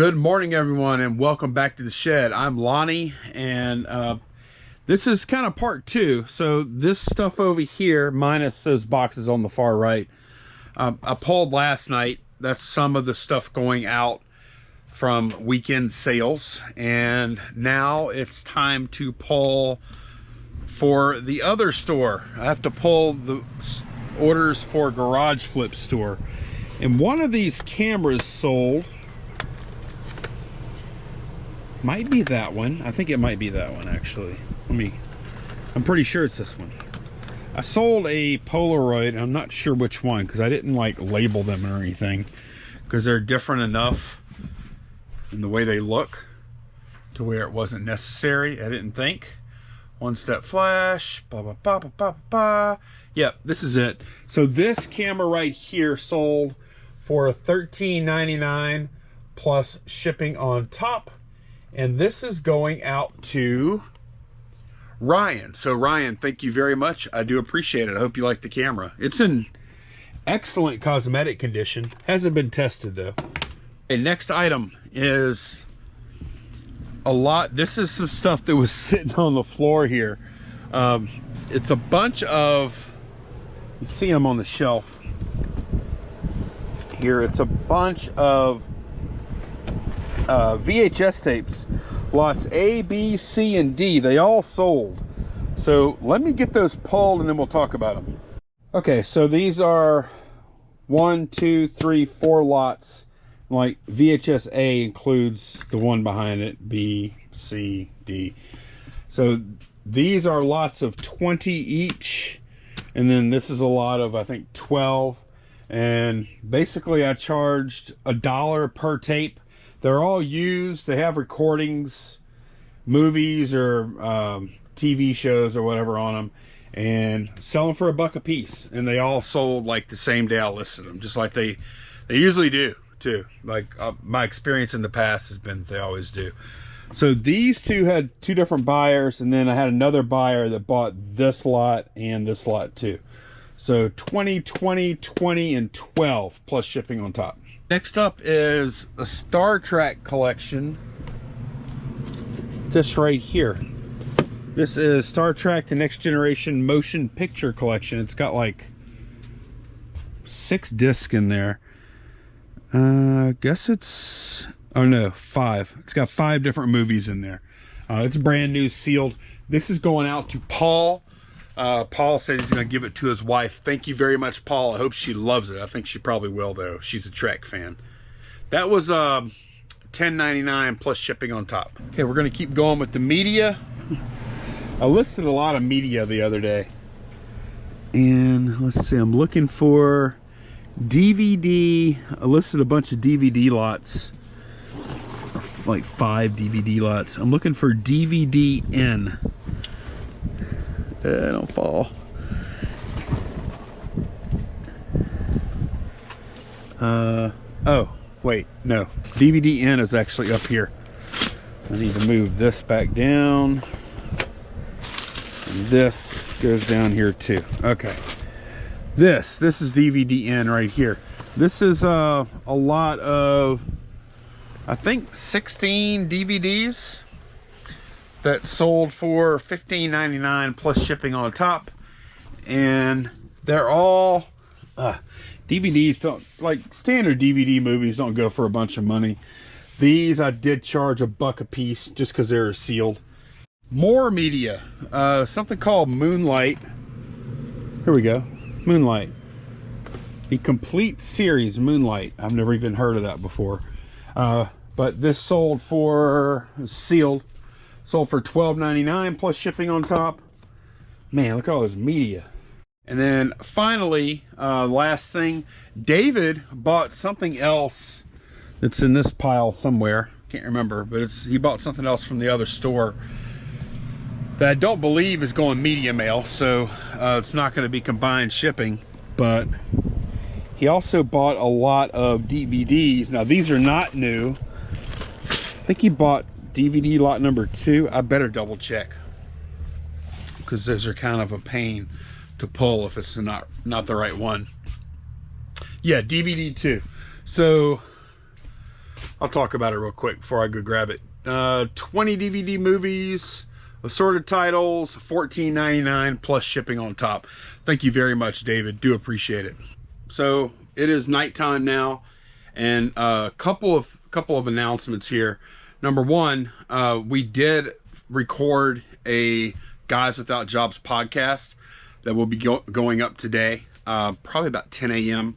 Good morning, everyone, and welcome back to the shed. I'm Lonnie, and this is kind of part two. So this stuff over here, minus those boxes on the far right, I pulled last night. That's some of the stuff going out from weekend sales, and now it's time to pull for the other store. I have to pull the orders for Garage Flip store, and one of these cameras sold. Might be that one. I think it might be that one, actually. I'm pretty sure it's this one. I sold a Polaroid. I'm not sure which one because I didn't like label them or anything because they're different enough in the way they look to where it wasn't necessary. I didn't think. One step flash. Blah, blah, blah, blah, blah, blah. Yep, this is it. So this camera right here sold for $13.99 plus shipping on top. And this is going out to Ryan. So Ryan, thank you very much. I do appreciate it. I hope you like the camera. It's in excellent cosmetic condition. Hasn't been tested though. Okay, next item is a lot. This is some stuff that was sitting on the floor here. It's a bunch of, you see them on the shelf here. It's a bunch of VHS tapes, lots A, B, C, and D. They all sold. So let me get those pulled and then we'll talk about them. Okay, so these are 1, 2, 3, 4 lots. Like VHS A includes the one behind it, B, C, D. So these are lots of 20 each, and then this is a lot of, I think, 12. And basically I charged $1 per tape. They're all used. They have recordings, movies, or TV shows or whatever on them, and sell them for $1 a piece. And they all sold like the same day I listed them, just like they usually do too. Like my experience in the past has been they always do. So these two had 2 different buyers, and then I had another buyer that bought this lot and this lot too. So 20, 20, 20, and 12 plus shipping on top. Next up is a Star Trek collection. This right here. This is Star Trek The Next Generation Motion Picture Collection. It's got like 6 discs in there. I guess it's, oh no, 5. It's got 5 different movies in there. It's brand new, sealed. This is going out to Paul. Paul said he's going to give it to his wife. Thank you very much, Paul. I hope she loves it. I think she probably will, though. She's a Trek fan. That was $10.99 plus shipping on top. Okay, we're going to keep going with the media. I listed a lot of media the other day. And let's see, I'm looking for DVD. I listed a bunch of DVD lots. Like 5 DVD lots. I'm looking for DVD-N. Don't fall. Oh, wait, no. DVD-N is actually up here. I need to move this back down. And this goes down here too. Okay. This is DVD-N right here. This is a lot of, I think, 16 DVDs. That sold for $15.99 plus shipping on top, and they're all DVDs. Don't, like standard DVD movies don't go for a bunch of money. These I did charge $1 a piece just because they're sealed. More media, something called Moonlight. Here we go, Moonlight, the complete series Moonlight. I've never even heard of that before, but this sold for, sealed. Sold for $12.99 plus shipping on top. Man, look at all this media. And then finally, last thing, David bought something else that's in this pile somewhere. Can't remember, but he bought something else from the other store that I don't believe is going media mail, so it's not going to be combined shipping. But he also bought a lot of DVDs. Now these are not new. I think he bought DVD lot number 2. I better double check because those are kind of a pain to pull if it's not the right one. Yeah, DVD 2. So I'll talk about it real quick before I go grab it. 20 DVD movies, assorted titles, $14.99 plus shipping on top. Thank you very much, David. Do appreciate it. So it is nighttime now, and a couple of announcements here. Number one, we did record a Guys Without Jobs podcast that will be going up today, probably about 10 a.m.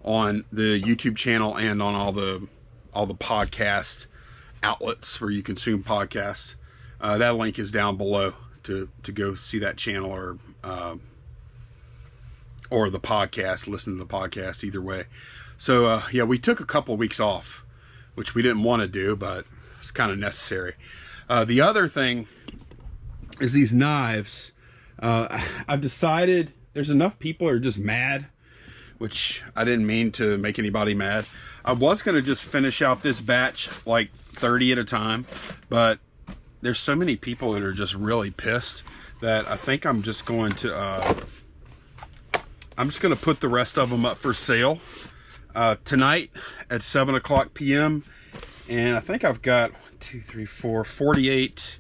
on the YouTube channel and on all the podcast outlets where you consume podcasts. That link is down below to go see that channel or the podcast, listen to the podcast, either way. So yeah, we took a couple of weeks off, which we didn't want to do, but it's kind of necessary. The other thing is these knives. I've decided there's enough people who are just mad, which I didn't mean to make anybody mad. I was going to just finish out this batch like 30 at a time, but there's so many people that are just really pissed that I think I'm just going to put the rest of them up for sale tonight at 7 o'clock p.m. And I think I've got 48.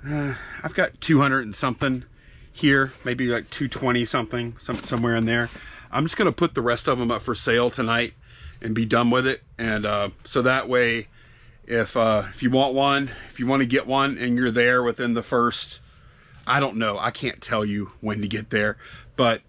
I've got 200 and something here, maybe like 220 something, somewhere in there. I'm just going to put the rest of them up for sale tonight and be done with it. And so that way, if you want one, if you want to get one and you're there within the first, I don't know, I can't tell you when to get there, but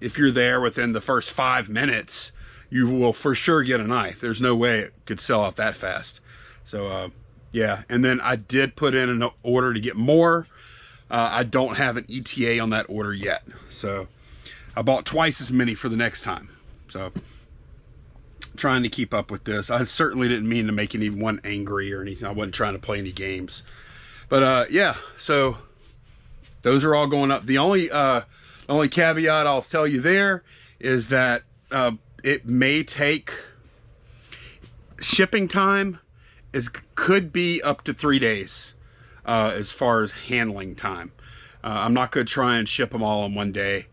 if you're there within the first 5 minutes, you will for sure get a knife. There's no way it could sell out that fast. So yeah, and then I did put in an order to get more. I don't have an ETA on that order yet. So I bought twice as many for the next time. So trying to keep up with this. I certainly didn't mean to make anyone angry or anything. I wasn't trying to play any games. But yeah, so those are all going up. The only caveat I'll tell you there is that it may take, shipping time could be up to 3 days as far as handling time. I'm not going to try and ship them all in one day.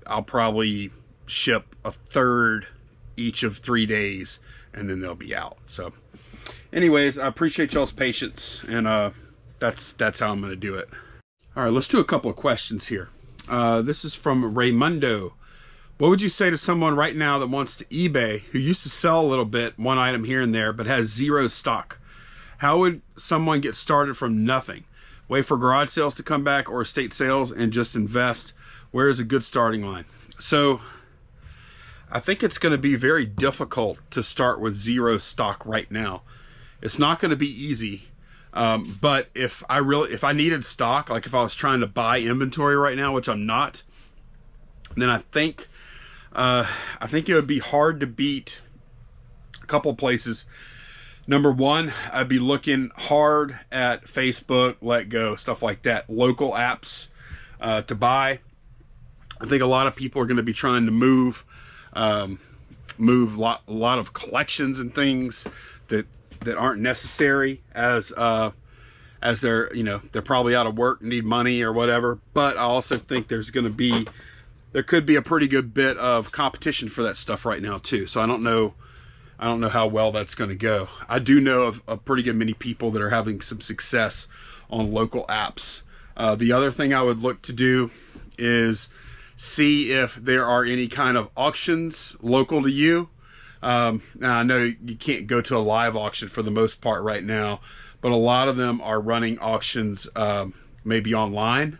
I'll probably ship a third each of 3 days, and then they'll be out. So anyways, I appreciate y'all's patience, and that's how I'm going to do it. All right, let's do a couple of questions here. This is from Raymundo. What would you say to someone right now that wants to eBay, who used to sell a little bit, one item here and there, but has zero stock? How would someone get started from nothing? Wait for garage sales to come back or estate sales and just invest? Where is a good starting line? So I think it's going to be very difficult to start with zero stock right now. It's not going to be easy. But if I needed stock, like if I was trying to buy inventory right now, which I'm not, then I think it would be hard to beat a couple of places. Number one, I'd be looking hard at Facebook, Let Go, stuff like that, local apps to buy. I think a lot of people are going to be trying to move a lot of collections and things that aren't necessary as they're, they're probably out of work, need money or whatever. But I also think there could be a pretty good bit of competition for that stuff right now too. So I don't know how well that's going to go. I do know of a pretty good many people that are having some success on local apps. The other thing I would look to do is see if there are any kind of auctions local to you. Now I know you can't go to a live auction for the most part right now, but a lot of them are running auctions maybe online,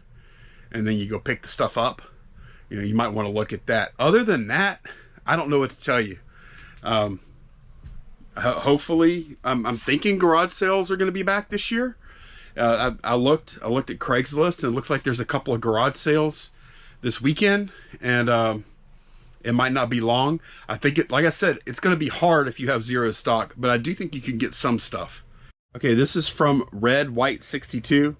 and then you go pick the stuff up. You might want to look at that. Other than that, I don't know what to tell you. Hopefully, I'm thinking garage sales are going to be back this year. I looked at Craigslist, and it looks like there's a couple of garage sales this weekend, and it might not be long. I think like I said, it's going to be hard if you have zero stock, but I do think you can get some stuff. Okay, this is from Red White 62.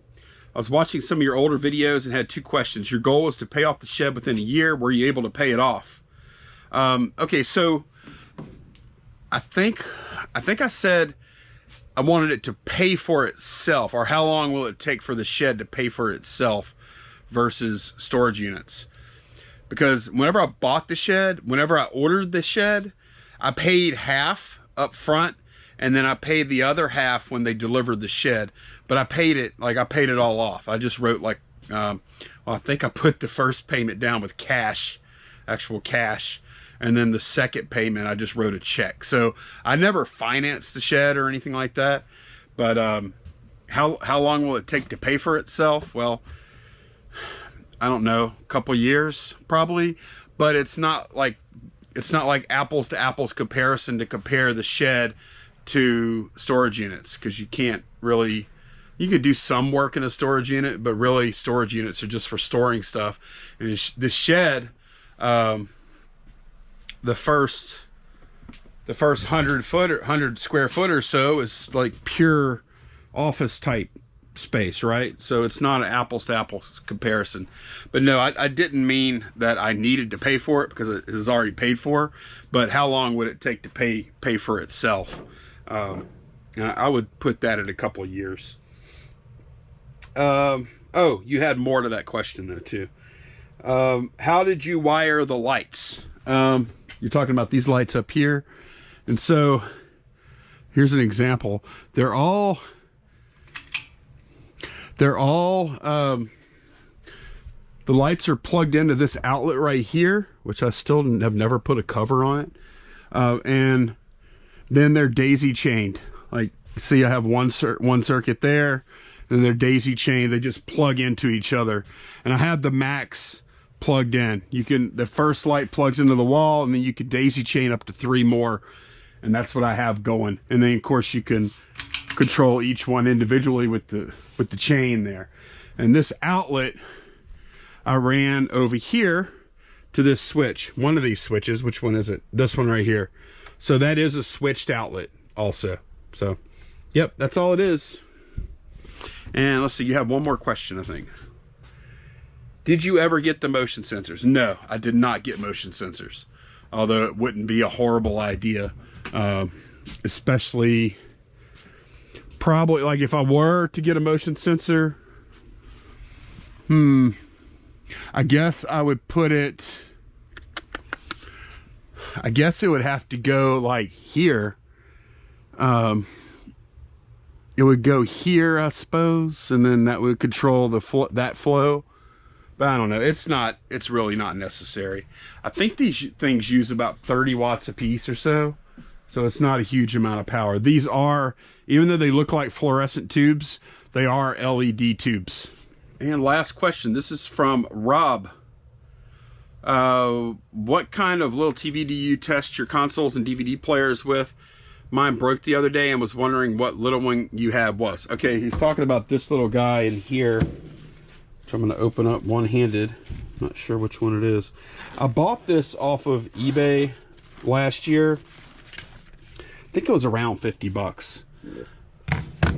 I was watching some of your older videos and had two questions. Your goal was to pay off the shed within a year. Were you able to pay it off? Okay, so I think I said I wanted it to pay for itself, or how long will it take for the shed to pay for itself versus storage units. Because whenever I bought the shed, whenever I ordered the shed, I paid half up front, and then I paid the other half when they delivered the shed. But I paid it all off. I just wrote like, well, I think I put the first payment down with cash, actual cash, and then the second payment I just wrote a check. So I never financed the shed or anything like that. But how long will it take to pay for itself? Well, I don't know, a couple years probably. But it's not like apples to apples comparison to compare the shed to storage units, because you can't really, you could do some work in a storage unit, but really storage units are just for storing stuff. And the shed, the first 100 square foot or so is like pure office type space, right? So it's not an apples to apples comparison. But no, I didn't mean that I needed to pay for it, because it is already paid for. But how long would it take to pay for itself? I would put that at a couple of years. Oh, you had more to that question though too. How did you wire the lights? You're talking about these lights up here. And so here's an example. They're all the lights are plugged into this outlet right here, which I still have never put a cover on it. And then they're daisy chained. Like, see, I have one circuit there, then they're daisy chained. They just plug into each other. And I have the max plugged in. The first light plugs into the wall, and then you can daisy chain up to 3 more. And that's what I have going. And then of course you can control each one individually with the chain there. And this outlet I ran over here to this switch. One of these switches, which one is it? This one right here. So that is a switched outlet also. So, yep, that's all it is. And let's see, you have one more question, I think. Did you ever get the motion sensors? No, I did not get motion sensors. Although it wouldn't be a horrible idea. Especially, probably, like if I were to get a motion sensor, I guess I would put it, I guess it would have to go like here. It would go here, I suppose, and then that would control the flow. But I don't know. It's really not necessary. I think these things use about 30 watts a piece or so. So it's not a huge amount of power. These are, even though they look like fluorescent tubes, they are LED tubes. And last question. This is from Rob. What kind of little TV do you test your consoles and DVD players with? Mine broke the other day and was wondering what little one you had was. Okay, he's talking about this little guy in here, which I'm going to open up one-handed. Not sure which one it is. I bought this off of eBay last year. I think it was around 50 bucks.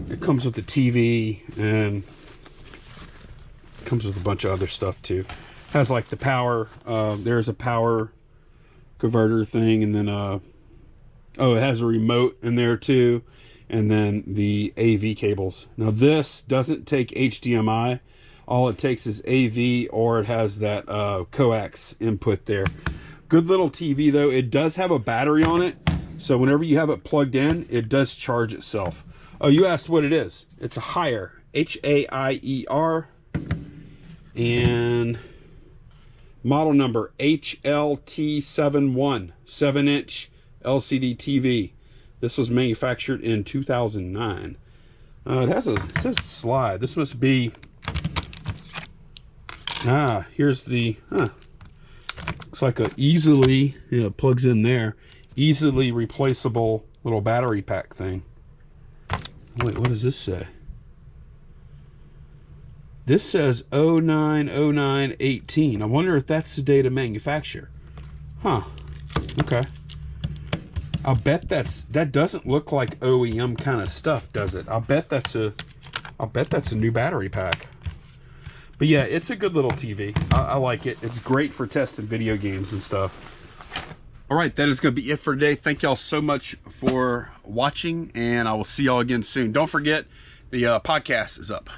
It comes with the TV and it comes with a bunch of other stuff too. Has like the power, there's a power converter thing, and then oh, it has a remote in there too, and then the AV cables. Now this doesn't take HDMI. All it takes is AV, or it has that coax input there. Good little TV though. It does have a battery on it, so whenever you have it plugged in, it does charge itself. Oh, you asked what it is. It's a Haier, H-A-I-E-R, and model number HLT71, 7-inch LCD TV. This was manufactured in 2009. It says slide. This must be, here's the, looks like a easily, it plugs in there, easily replaceable little battery pack thing. Wait, what does this say? This says 090918. I wonder if that's the date of manufacture. Huh. Okay. I'll bet that doesn't look like OEM kind of stuff, does it? I'll bet that's a new battery pack. But yeah, it's a good little TV. I like it. It's great for testing video games and stuff. All right, that is going to be it for today. Thank y'all so much for watching, and I will see y'all again soon. Don't forget, the podcast is up.